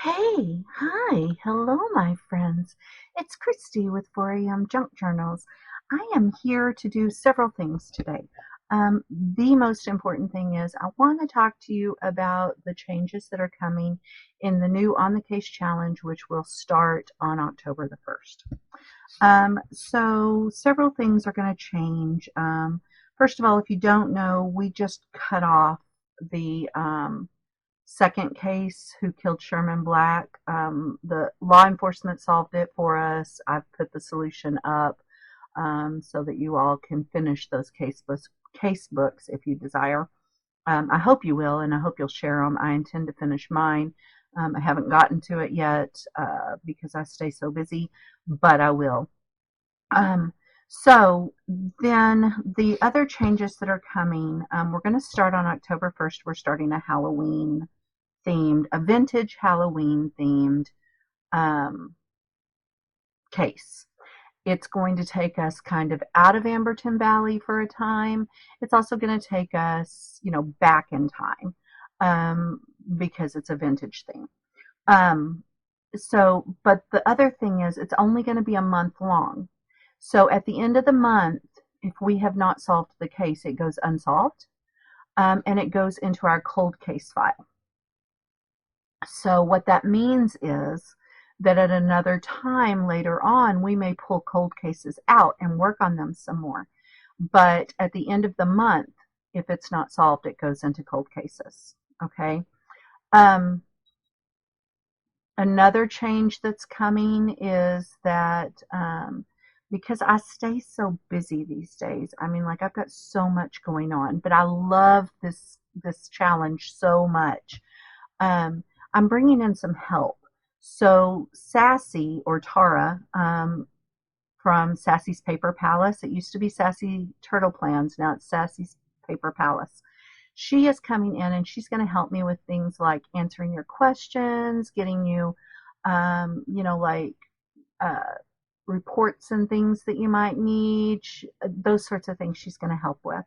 Hey, hi, hello, my friends. It's Christy with 4am Junk Journals. I am here to do several things today. The most important thing is I want to talk to you about the changes that are coming in the new On the Case Challenge, which will start on October the 1st. So several things are going to change. First of all, if you don't know, we just cut off the second case, Who Killed Sherman Black. The law enforcement solved it for us. I've put the solution up so that you all can finish those case books if you desire. I hope you will, and I hope you'll share them. I intend to finish mine. I haven't gotten to it yet because I stay so busy, but I will. So then the other changes that are coming, we're going to start on October 1st. We're starting a vintage Halloween themed case. It's going to take us kind of out of Amberton Valley for a time. It's also going to take us, back in time because it's a vintage thing. But the other thing is it's only going to be a month long. So at the end of the month, if we have not solved the case, it goes unsolved and it goes into our cold case file. So what that means is that at another time later on, we may pull cold cases out and work on them some more. But at the end of the month, if it's not solved, it goes into cold cases. Okay. Another change that's coming is that because I stay so busy these days, like I've got so much going on, but I love this challenge so much. I'm bringing in some help. So Sassy, or Tara, from Sassy's Paper Palace. It used to be Sassy Turtle Plans. Now it's Sassy's Paper Palace. She is coming in and she's going to help me with things like answering your questions, getting you, like reports and things that you might need, those sorts of things she's going to help with.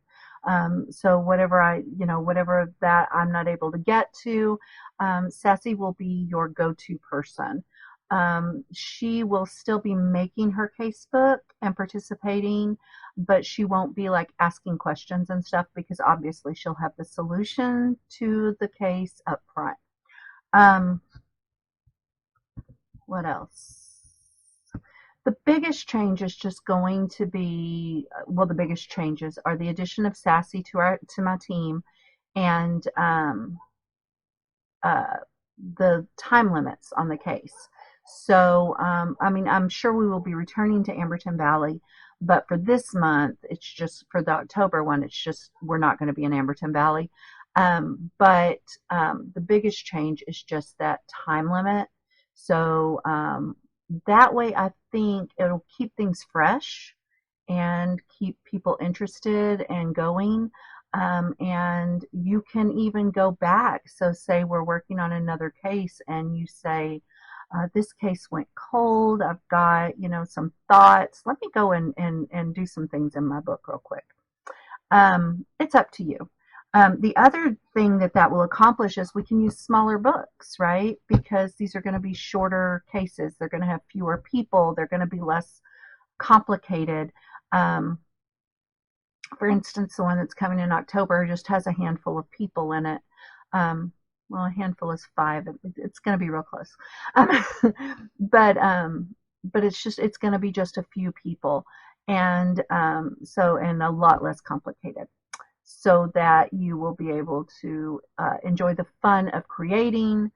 So whatever that I'm not able to get to, Sassy will be your go-to person. She will still be making her casebook and participating, but she won't be like asking questions and stuff because obviously she'll have the solution to the case up front. What else? The biggest change is just going to be, the biggest changes are the addition of Sassy to my team and the time limits on the case. So, I'm sure we will be returning to Amberton Valley, but for this month, it's just for the October one, it's just we're not going to be in Amberton Valley. But the biggest change is just that time limit. So that way, I think it'll keep things fresh and keep people interested and going. And you can even go back. So say we're working on another case and you say, this case went cold. I've got, some thoughts. Let me go and do some things in my book real quick. It's up to you. The other thing that will accomplish is we can use smaller books, right? Because these are going to be shorter cases. They're going to have fewer people. They're going to be less complicated. For instance, the one that's coming in October just has a handful of people in it. A handful is 5. It's going to be real close. But it's going to be just a few people, and and a lot less complicated, so that you will be able to enjoy the fun of creating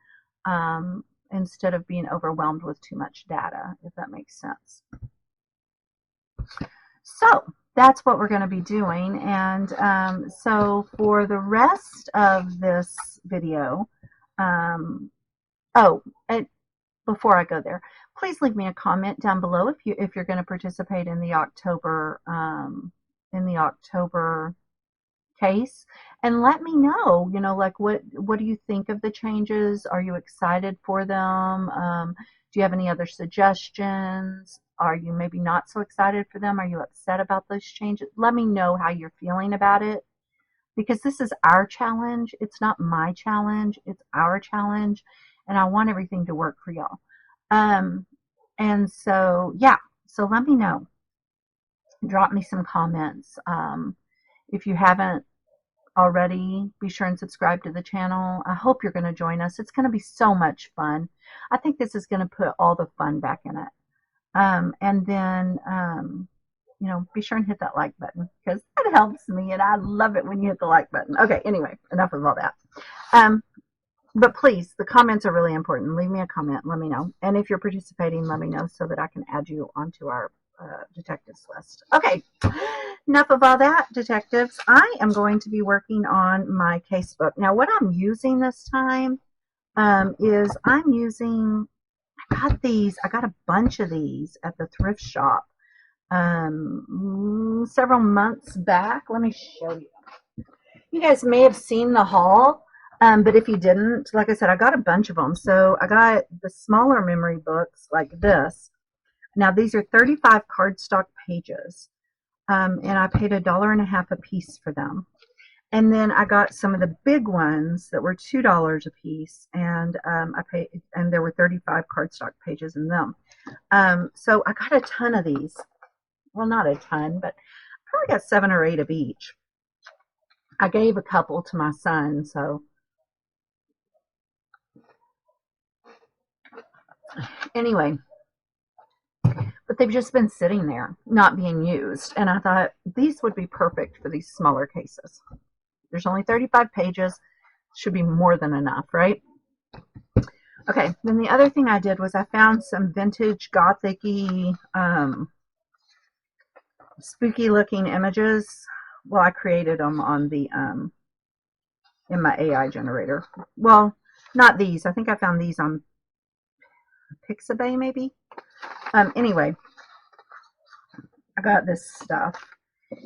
instead of being overwhelmed with too much data, if that makes sense. So that's what we're going to be doing. And so for the rest of this video, before I go there, please leave me a comment down below if you're going to participate in the October case, and let me know, like what do you think of the changes? Are you excited for them? Do you have any other suggestions? Are you maybe not so excited for them? Are you upset about those changes? Let me know how you're feeling about it, because this is our challenge. It's not my challenge, it's our challenge, and I want everything to work for y'all. And so, yeah, so let me know. Drop me some comments. If you haven't already, be sure and subscribe to the channel. I hope you're going to join us. It's going to be so much fun. I think this is going to put all the fun back in it. And then, be sure and hit that like button because that helps me, and I love it when you hit the like button. Okay, anyway, enough of all that. But please, the comments are really important. Leave me a comment. Let me know. And if you're participating, let me know so that I can add you onto our detectives list. Okay, enough of all that, detectives. I am going to be working on my casebook. Now, what I'm using this time is I got a bunch of these at the thrift shop several months back. Let me show you. You guys may have seen the haul, but if you didn't, like I said, I got a bunch of them. So I got the smaller memory books like this. Now, these are 35 cardstock pages, and I paid $1.50 a piece for them. And then I got some of the big ones that were $2 a piece, and and there were 35 cardstock pages in them. So I got a ton of these. Well, not a ton, but probably got 7 or 8 of each. I gave a couple to my son, so anyway. But they've just been sitting there, not being used. And I thought these would be perfect for these smaller cases. There's only 35 pages. Should be more than enough, right? Okay, then the other thing I did was I found some vintage gothic-y, spooky looking images. Well, I created them on the in my AI generator. Well, not these. I think I found these on Pixabay maybe. Anyway, I got this stuff,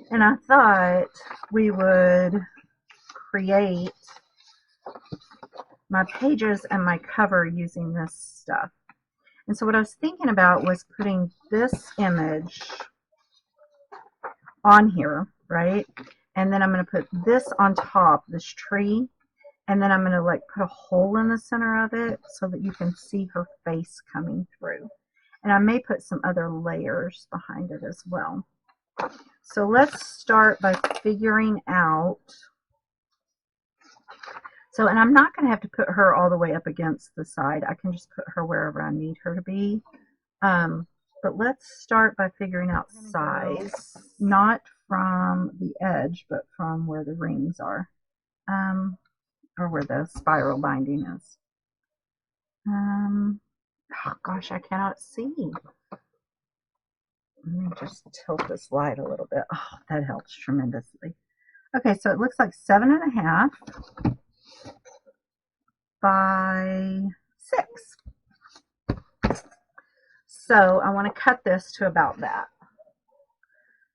and I thought we would create my pages and my cover using this stuff. And so what I was thinking about was putting this image on here, right? And then I'm going to put this on top, this tree, and then I'm going to like put a hole in the center of it so that you can see her face coming through. And I may put some other layers behind it as well. So let's start by figuring out. So, and I'm not going to have to put her all the way up against the side. I can just put her wherever I need her to be. But let's start by figuring out size, not from the edge, but from where the rings are, or where the spiral binding is. Oh gosh, I cannot see. Let me just tilt this light a little bit. Oh, that helps tremendously. Okay, so it looks like 7.5 by 6. So I want to cut this to about that.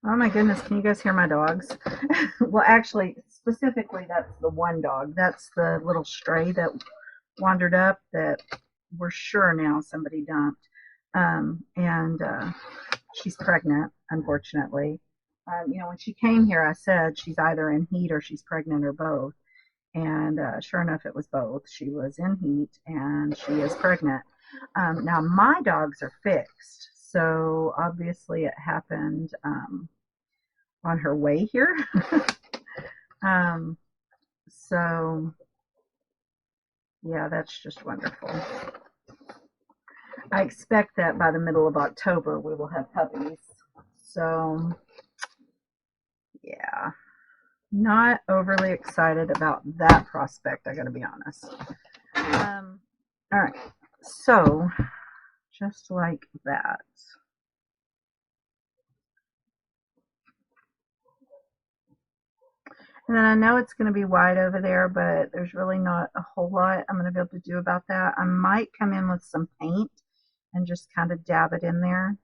Oh my goodness, can you guys hear my dogs? Well, actually, specifically, that's the one dog. That's the little stray that wandered up that we're sure now somebody dumped. And she's pregnant, unfortunately. When she came here, I said she's either in heat or she's pregnant or both. And sure enough, it was both. She was in heat and she is pregnant. Now, my dogs are fixed. So obviously it happened on her way here. So, yeah, that's just wonderful. I expect that by the middle of October we will have puppies. So, yeah, not overly excited about that prospect, I gotta be honest. All right, so just like that. And then I know it's going to be wide over there, but there's really not a whole lot I'm going to be able to do about that. I might come in with some paint and just kind of dab it in there.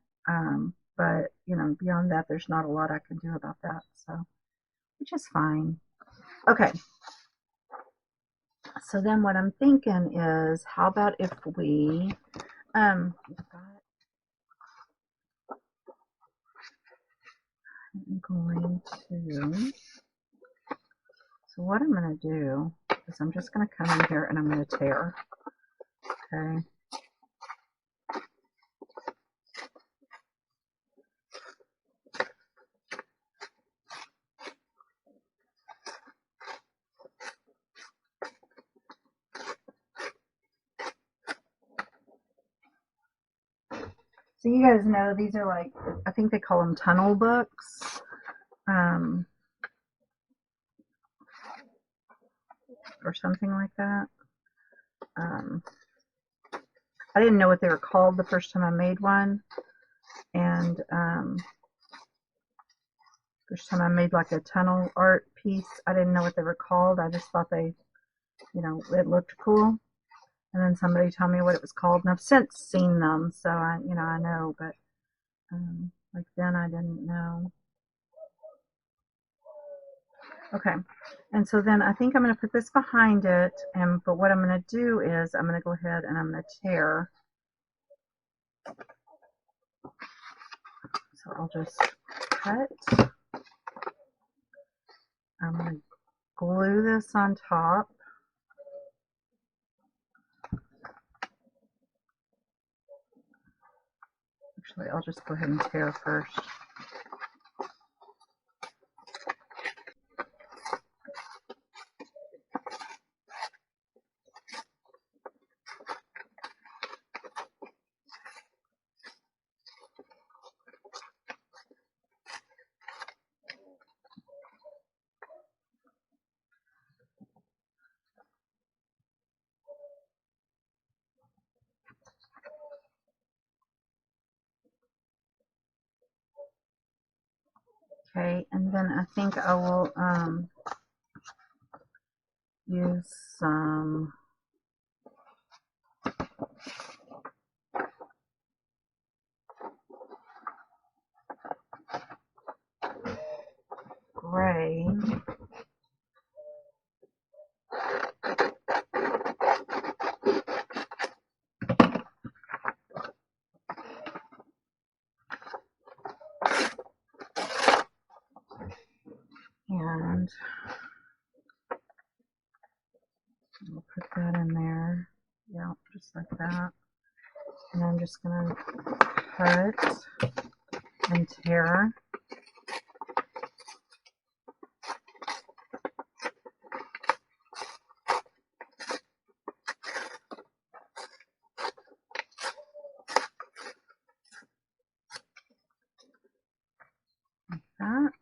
But, beyond that, there's not a lot I can do about that. So, which is fine. Okay. So then what I'm thinking is, how about if we, I'm going to, so what I'm going to do is I'm just going to come in here and I'm going to tear. Okay. So you guys know these are like, I think they call them tunnel books, or something like that. I didn't know what they were called the first time I made one, and first time I made like a tunnel art piece, I didn't know what they were called. I just thought they, it looked cool. And then somebody told me what it was called, and I've since seen them, so I know, but like then I didn't know. Okay, and so then I think I'm going to put this behind it, but what I'm going to do is I'm going to go ahead and I'm going to tear. So I'll just cut. I'm going to glue this on top. Actually, I'll just go ahead and tear first. Okay, and then I think I will use some gray. And we'll put that in there. Yeah, just like that. And I'm just going to cut and tear. Like that.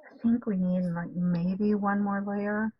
I think we need like maybe one more layer.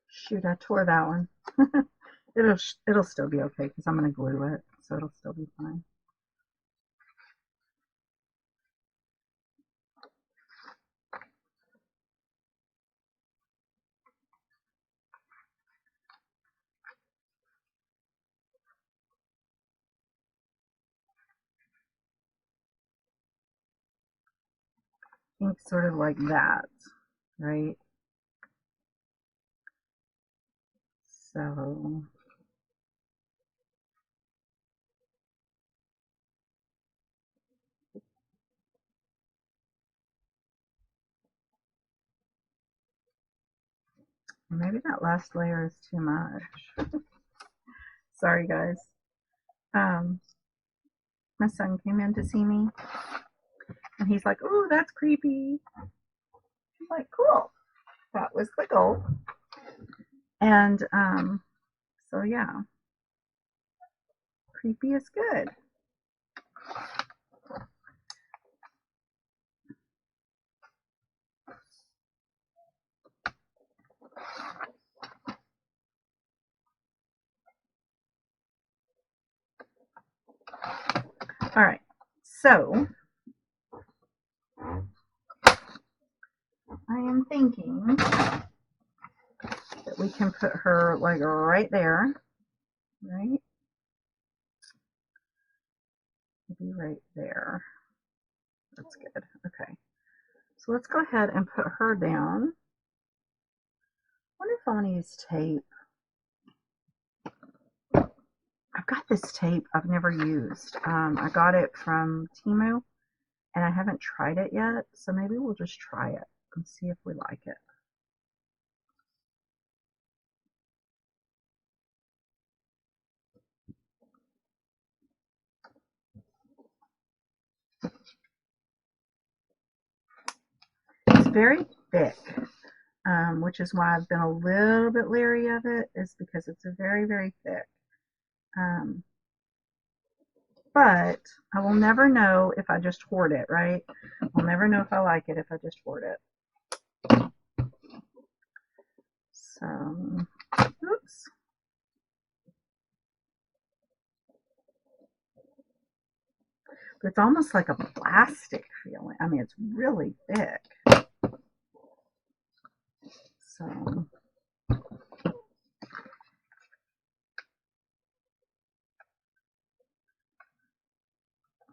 Shoot, I tore that one. It'll still be okay because I'm going to glue it, so it'll still be fine. I think sort of like that, right? So Maybe that last layer is too much. Sorry, guys. My son came in to see me, and he's like, "Ooh, that's creepy." I'm like, "Cool. That was the goal." And so yeah, creepy is good. All right, so I am thinking that we can put her like right there, right? Maybe right there. That's good. Okay. So let's go ahead and put her down. I wonder if I want to use tape. I've got this tape I've never used. I got it from Temu, and I haven't tried it yet. So maybe we'll just try it and see if we like it. It's very thick, which is why I've been a little bit leery of it, is because it's very, very thick. But I will never know if I just hoard it, right? I'll never know if I like it if I just hoard it. So, oops. But it's almost like a plastic feeling. I mean, it's really thick. So,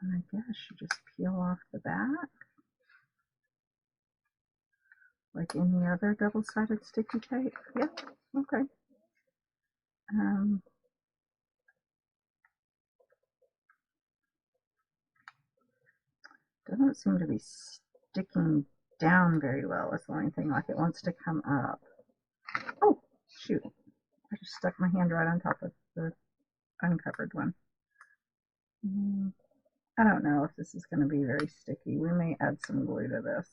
I guess you just peel off the back like any other double-sided sticky tape. Yep, okay. Doesn't seem to be sticking down very well. That's the only thing. Like it wants to come up. Oh, shoot. I just stuck my hand right on top of the uncovered one. I don't know if this is going to be very sticky. We may add some glue to this.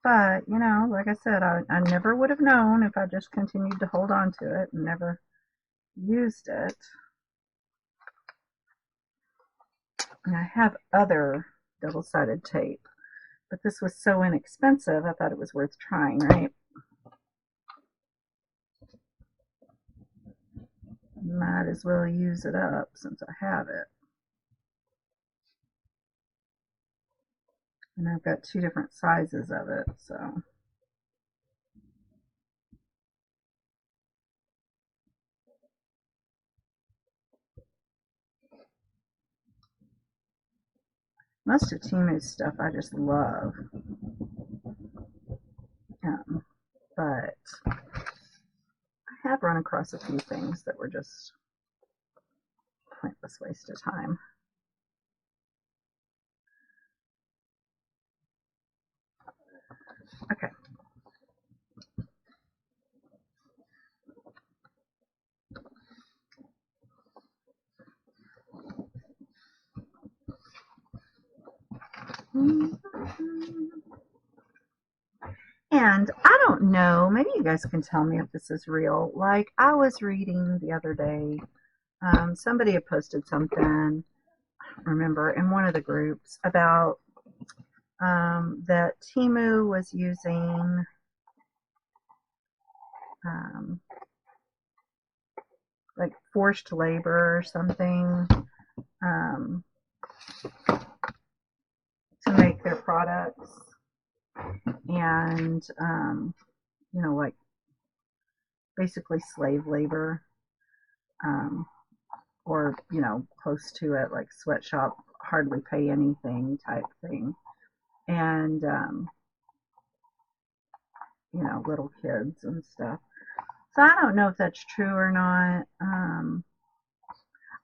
But, you know, like I said, I never would have known if I just continued to hold on to it and never used it. And I have other double-sided tape, but this was so inexpensive, I thought it was worth trying, right? Might as well use it up since I have it. And I've got two different sizes of it, so. Most of Temu's stuff I just love. But I have run across a few things that were just pointless waste of time. Okay. And I don't know, maybe you guys can tell me if this is real. Like, I was reading the other day, somebody had posted something, I don't remember, in one of the groups about that Temu was using like forced labor or something to make their products. And, you know, like basically slave labor, or, you know, close to it, like sweatshop, hardly pay anything type thing. And, you know, little kids and stuff. So I don't know if that's true or not.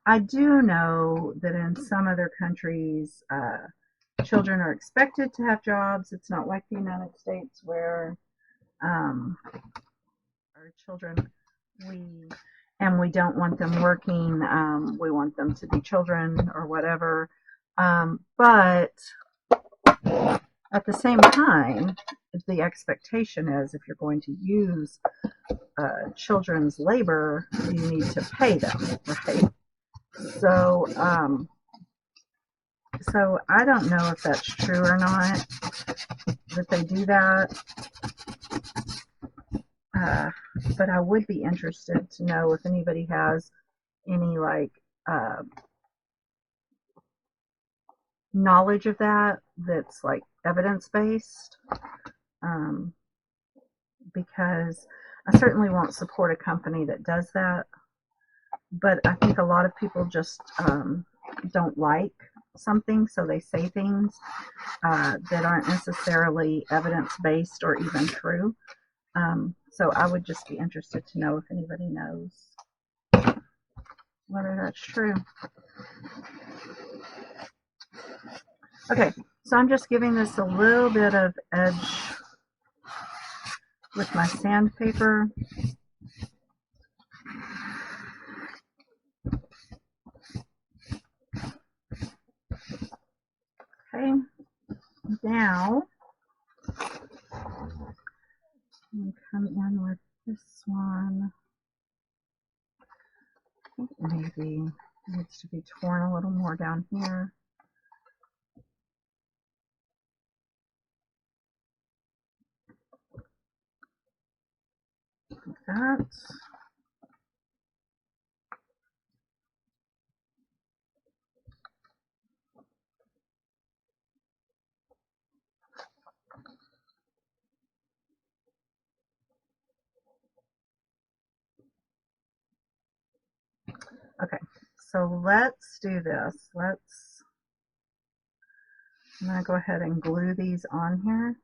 I do know that in some other countries, children are expected to have jobs. It's not like the United States where our children, we we don't want them working. We want them to be children or whatever. But at the same time, the expectation is if you're going to use children's labor, you need to pay them, right? So, so I don't know if that's true or not that they do that. Uh, but I would be interested to know if anybody has any knowledge of that that's like evidence based. Um, because I certainly won't support a company that does that. But I think a lot of people just don't like something, so they say things that aren't necessarily evidence based or even true. So I would just be interested to know if anybody knows whether that's true. Okay, so I'm just giving this a little bit of edge with my sandpaper. Okay, now I'm come in with this one. I think maybe it needs to be torn a little more down here. Like that. Okay, so let's do this. I'm going to go ahead and glue these on here.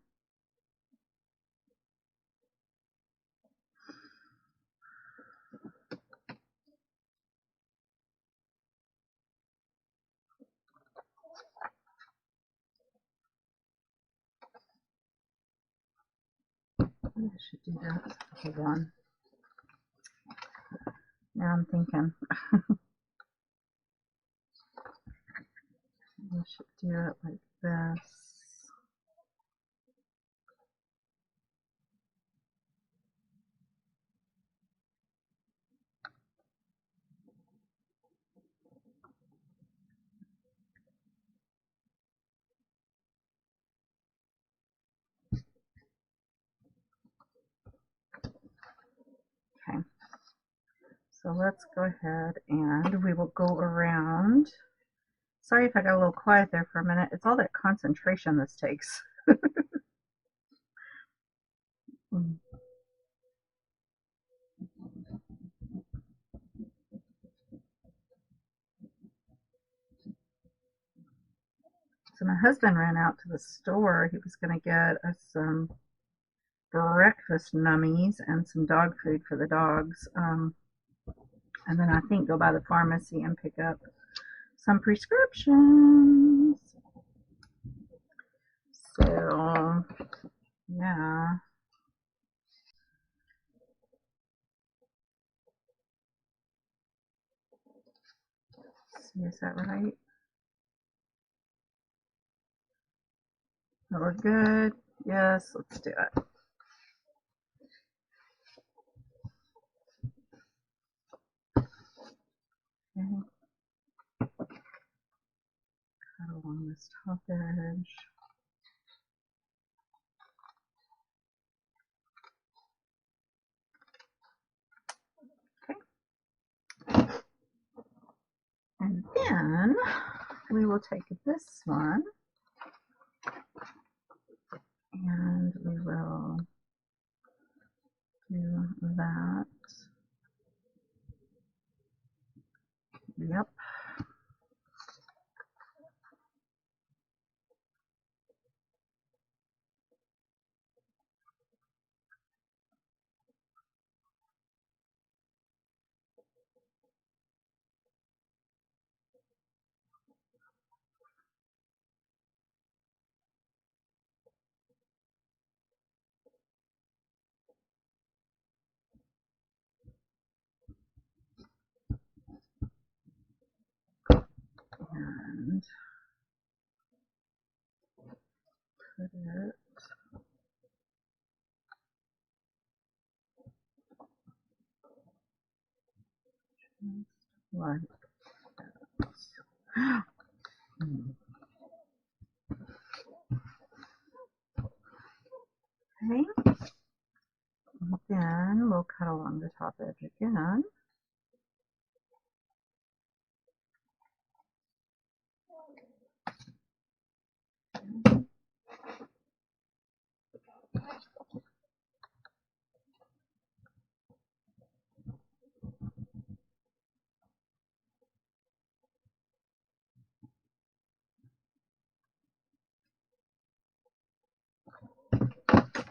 I should do that. Hold on. Now I'm thinking I should do it like this. Okay, so let's go ahead and we will go around. Sorry if I got a little quiet there for a minute. It's all that concentration this takes. So my husband ran out to the store. He was going to get us some breakfast nummies and some dog food for the dogs. And then I think go by the pharmacy and pick up some prescriptions. So, yeah. See, is that right? That we're good? Yes, let's do it. Okay. Cut along this top edge. Okay. And then we will take this one and we will do that. Yep. put it like this. Okay. Then we'll cut along the top edge again.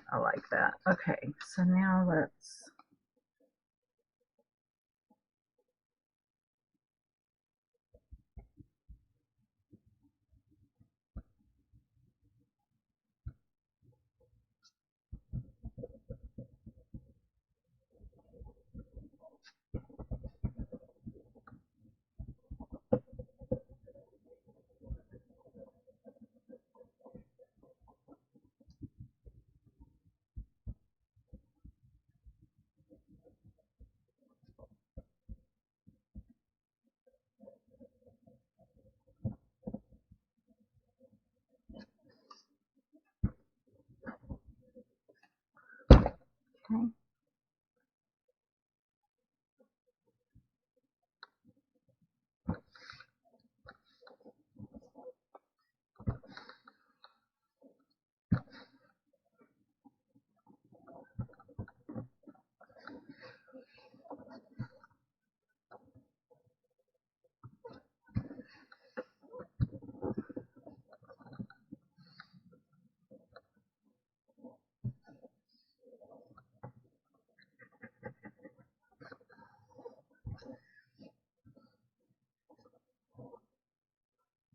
I like that. Okay, so now let's okay.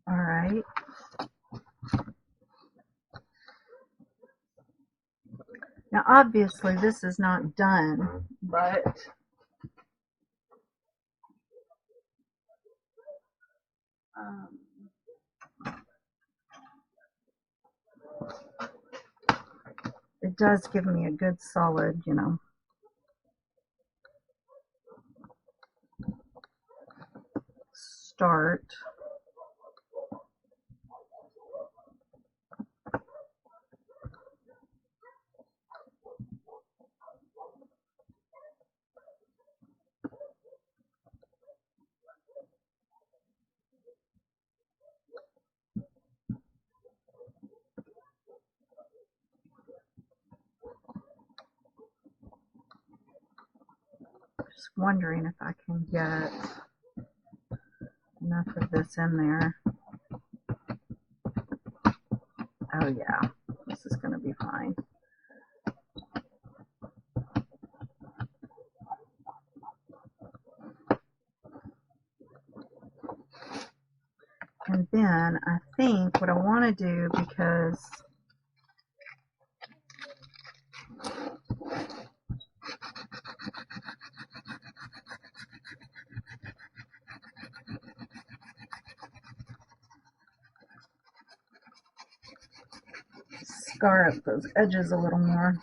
All right. Now, obviously, this is not done, but it does give me a good solid, start. Just wondering if I can get enough of this in there. Oh yeah, this is going to be fine. And then I think what I want to do, because scar up those edges a little more.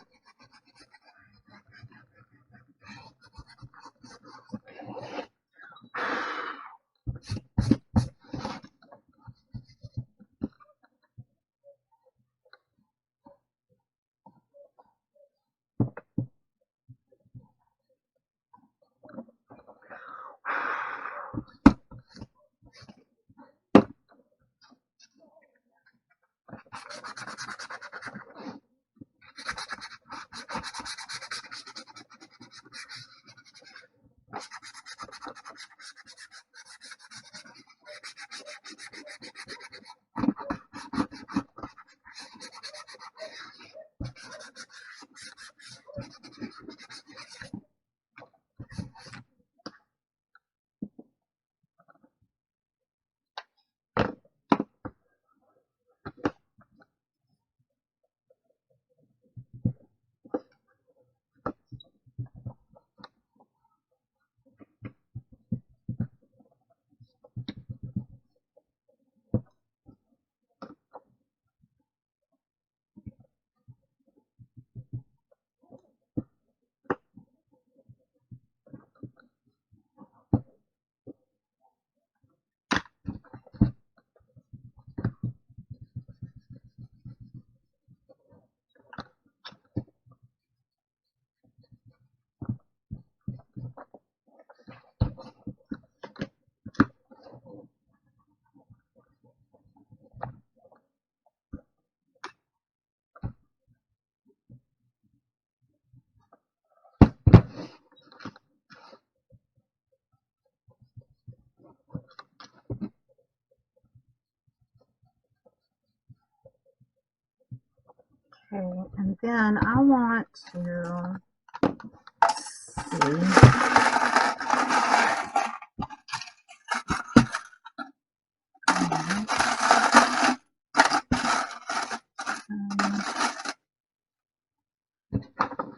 Okay, and then I want to see.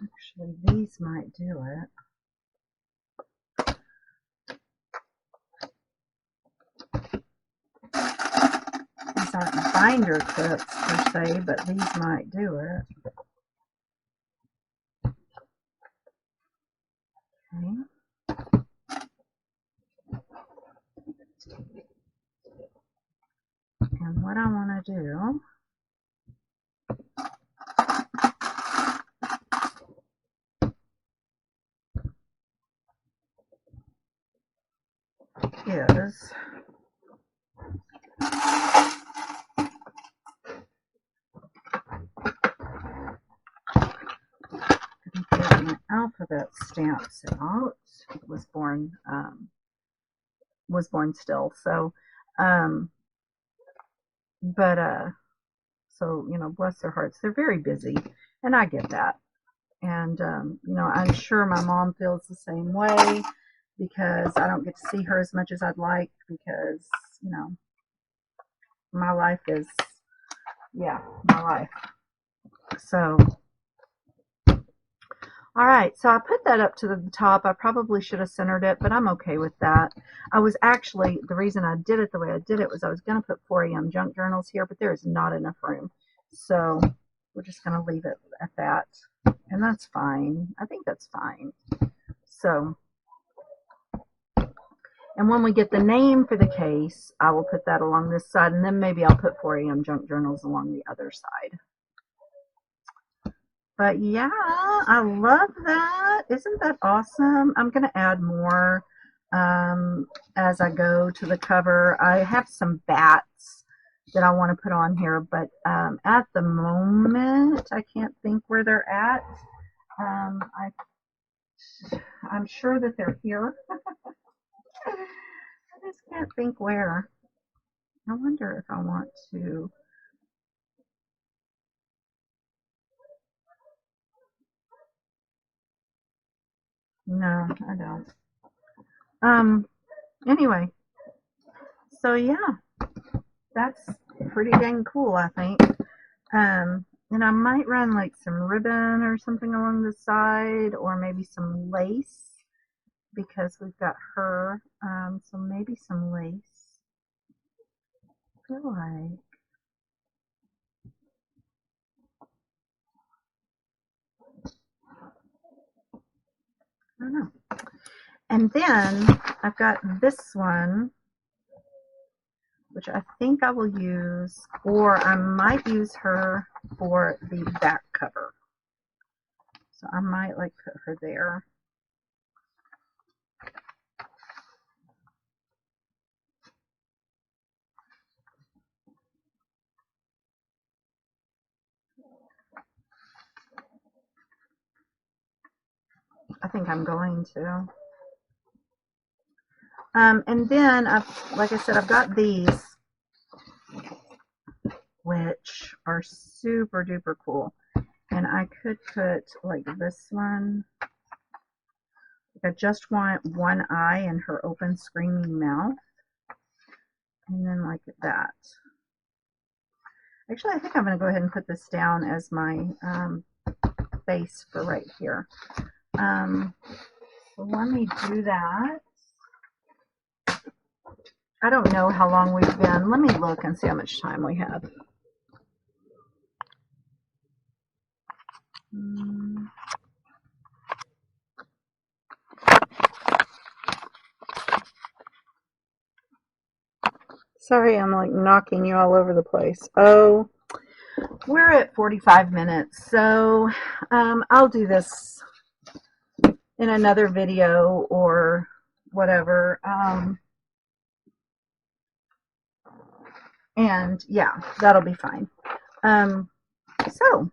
Actually, these might do it. These aren't binder clips per se, but these might do it. Okay. And what I want to do is get my alphabet stamps out. It was born still, so so you know, bless their hearts, they're very busy, and I get that. And you know, I'm sure my mom feels the same way, because I don't get to see her as much as I'd like, because you know, my life is, yeah, my life. So all right, so I put that up to the top. I probably should have centered it, but I'm okay with that. I was actually, the reason I did it the way I did it was I was going to put 4 a.m. junk journals here, but there is not enough room. So we're just going to leave it at that. And that's fine. I think that's fine. So, and when we get the name for the case, I will put that along this side, and then maybe I'll put 4 a.m. junk journals along the other side. But yeah, I love that. Isn't that awesome? I'm going to add more as I go to the cover. I have some bats that I want to put on here, but at the moment, I can't think where they're at. I'm sure that they're here. I just can't think where. I wonder if I want to. No, I don't. Anyway, so yeah, that's pretty dang cool, I think. And I might run like some ribbon or something along the side, or maybe some lace, because we've got her. So maybe some lace. I feel like. I don't know. And then I've got this one, which I think I will use, or I might use her for the back cover. So I might like put her there. I think I'm going to. And then, like I said, I've got these, which are super duper cool. And I could put like this one. I just want one eye and her open screaming mouth. And then like that. Actually, I think I'm going to go ahead and put this down as my base for right here. So let me do that. I don't know how long we've been. Let me look and see how much time we have. Sorry, I'm like knocking you all over the place. Oh, we're at 45 minutes, so I'll do this in another video or whatever. And yeah, that'll be fine. So,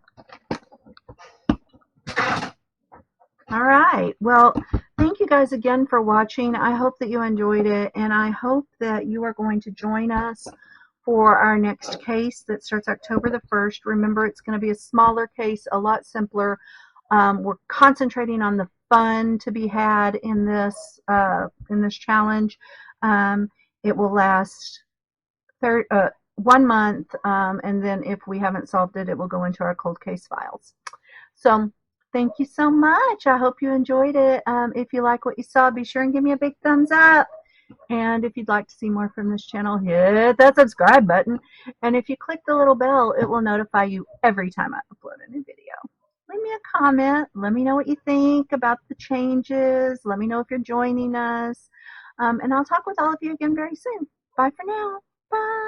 all right. Well, thank you guys again for watching. I hope that you enjoyed it, and I hope that you are going to join us for our next case that starts October the 1st. Remember, it's going to be a smaller case, a lot simpler. We're concentrating on the fun to be had in this challenge. It will last 1 month, and then if we haven't solved it, it will go into our cold case files. So thank you so much. I hope you enjoyed it. If you like what you saw, be sure and give me a big thumbs up. And if you'd like to see more from this channel, hit that subscribe button. And if you click the little bell, it will notify you every time I upload a new video. Leave me a comment. Let me know what you think about the changes. Let me know if you're joining us. And I'll talk with all of you again very soon. Bye for now. Bye.